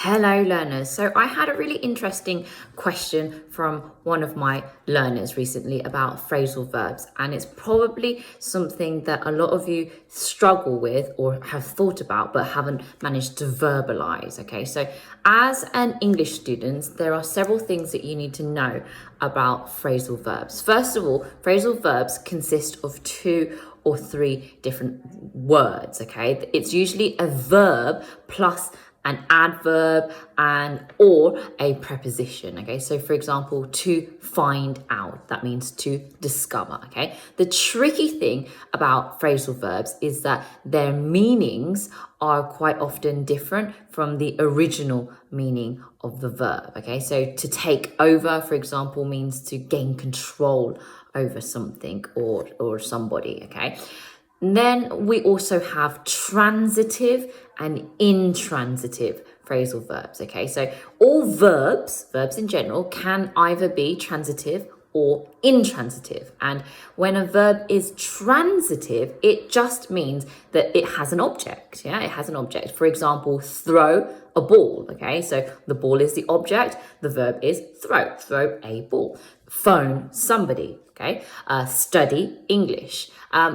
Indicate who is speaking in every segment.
Speaker 1: Hello learners. So I had a really interesting question from one of my learners recently about phrasal verbs, and it's probably something that a lot of you struggle with or have thought about but haven't managed to verbalize. Okay, so as an English student, there are several things that you need to know about phrasal verbs. First of all, phrasal verbs consist of two or three different words. Okay, it's usually a verb plus an adverb and or a preposition. Okay, so for example, to find out, that means to discover. Okay, the tricky thing about phrasal verbs is that their meanings are quite often different from the original meaning of the verb. Okay, so to take over, for example, means to gain control over something or somebody. Okay, and then we also have transitive and intransitive phrasal verbs. Okay, so all verbs in general, can either be transitive or intransitive. And when a verb is transitive, it just means that it has an object. Yeah, it has an object. For example, throw a ball. Okay, so the ball is the object, the verb is throw a ball. Phone somebody. Okay, study English.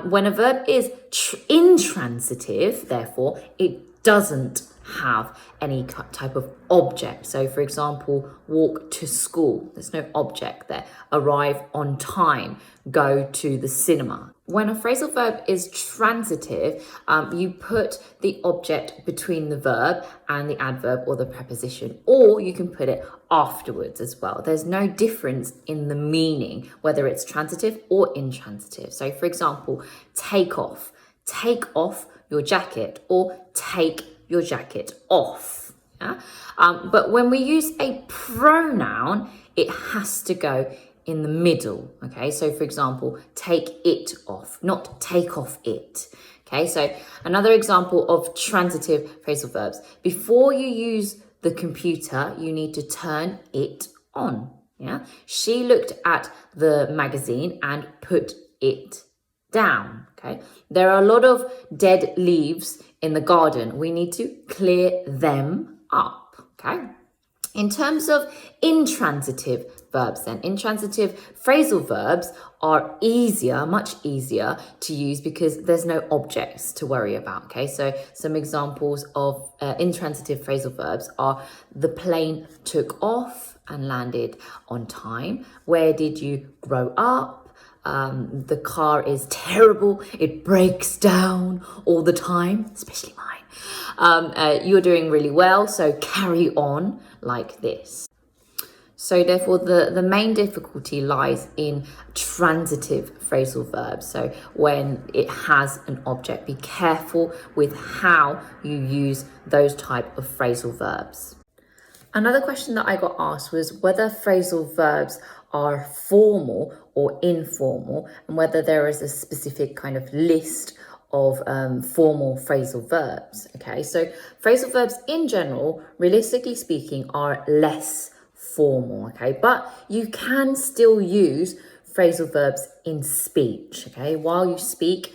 Speaker 1: When a verb is intransitive, therefore, it doesn't have any type of object. So, for example, walk to school. There's no object there. Arrive on time. Go to the cinema. When a phrasal verb is transitive, you put the object between the verb and the adverb or the preposition, or you can put it afterwards as well. There's no difference in the meaning, whether it's transitive or intransitive. So, for example, take off your jacket, or take your jacket off. Yeah? But when we use a pronoun, it has to go in the middle. Okay, so for example, take it off, not take off it. Okay, so another example of transitive phrasal verbs. Before you use the computer, you need to turn it on. Yeah, she looked at the magazine and put it down. Okay, there are a lot of dead leaves in the garden. We need to clear them up. Okay, in terms of intransitive verbs, then intransitive phrasal verbs are much easier to use because there's no objects to worry about. Okay, so some examples of intransitive phrasal verbs are: the plane took off and landed on time. Where did you grow up? The car is terrible. It breaks down all the time, especially mine. You're doing really well, so carry on like this. So therefore, the main difficulty lies in transitive phrasal verbs. So when it has an object, be careful with how you use those type of phrasal verbs. Another question that I got asked was whether phrasal verbs are formal or informal, and whether there is a specific kind of list of formal phrasal verbs. Okay, so phrasal verbs in general, realistically speaking, are less formal. Okay, but you can still use phrasal verbs in speech. Okay, while you speak,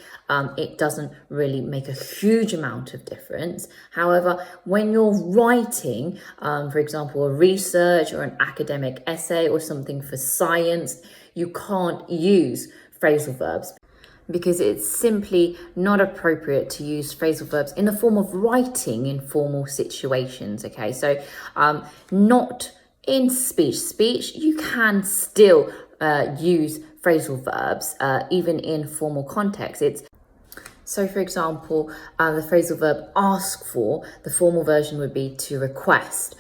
Speaker 1: it doesn't really make a huge amount of difference. However, when you're writing, for example, a research or an academic essay or something for science, you can't use phrasal verbs because it's simply not appropriate to use phrasal verbs in the form of writing in formal situations. Okay, so not in speech. You can still use phrasal verbs even in formal context. So, for example, the phrasal verb ask for, the formal version would be to request.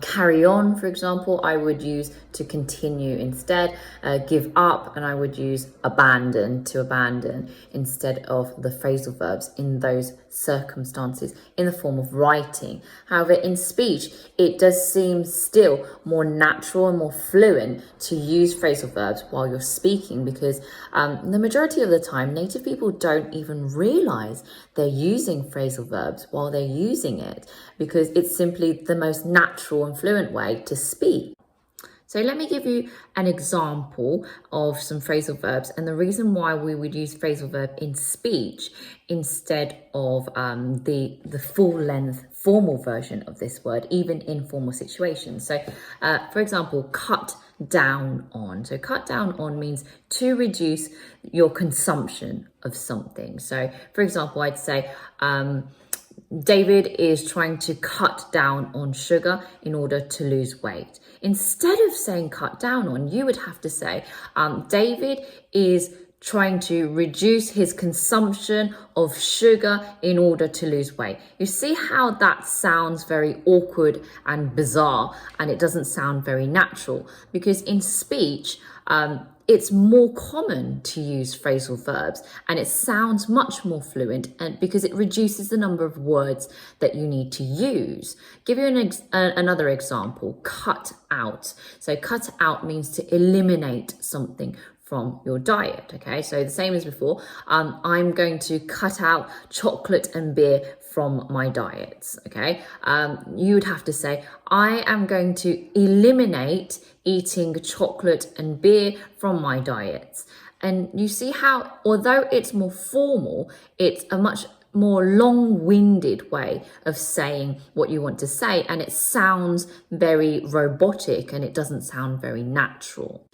Speaker 1: Carry on, for example, I would use to continue instead. Give up, and I would use abandon, to abandon, instead of the phrasal verbs in those circumstances in the form of writing. However, in speech, it does seem still more natural and more fluent to use phrasal verbs while you're speaking, because the majority of the time, native people don't even realize they're using phrasal verbs while they're using it, because it's simply the most natural and fluent way to speak. So let me give you an example of some phrasal verbs and the reason why we would use phrasal verb in speech instead of the full length formal version of this word, even in formal situations. So, for example, cut down on. So cut down on means to reduce your consumption of something. So, for example, I'd say, David is trying to cut down on sugar in order to lose weight. Instead of saying cut down on, you would have to say, David is trying to reduce his consumption of sugar in order to lose weight. You see how that sounds very awkward and bizarre, and it doesn't sound very natural, because in speech, it's more common to use phrasal verbs, and it sounds much more fluent, and because it reduces the number of words that you need to use. Give you another example, cut out. So cut out means to eliminate something from your diet. Okay, so the same as before, I'm going to cut out chocolate and beer from my diets. Okay, you would have to say, I am going to eliminate eating chocolate and beer from my diets. And you see how, although it's more formal, it's a much more long-winded way of saying what you want to say, and it sounds very robotic and it doesn't sound very natural.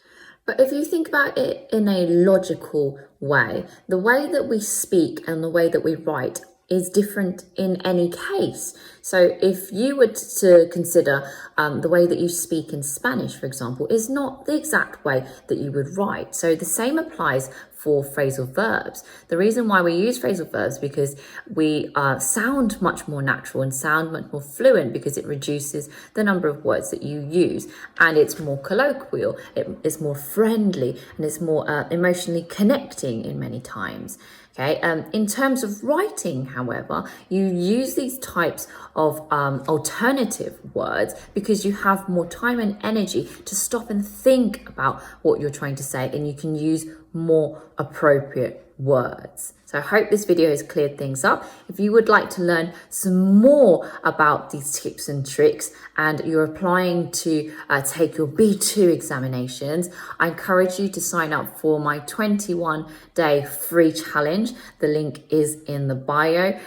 Speaker 1: But if you think about it in a logical way, the way that we speak and the way that we write is different in any case. So if you were to consider the way that you speak in Spanish, for example, is not the exact way that you would write. So the same applies for phrasal verbs. The reason why we use phrasal verbs is because we sound much more natural and sound much more fluent, because it reduces the number of words that you use, and it's more colloquial, it's more friendly, and it's more emotionally connecting in many times. Okay, in terms of writing, however, you use these types of alternative words because you have more time and energy to stop and think about what you're trying to say, and you can use more appropriate words. So I hope this video has cleared things up. If you would like to learn some more about these tips and tricks, and you're applying to take your B2 examinations, I encourage you to sign up for my 21-day free challenge. The link is in the bio,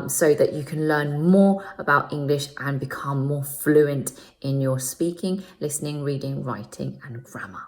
Speaker 1: so that you can learn more about English and become more fluent in your speaking, listening, reading, writing, and grammar.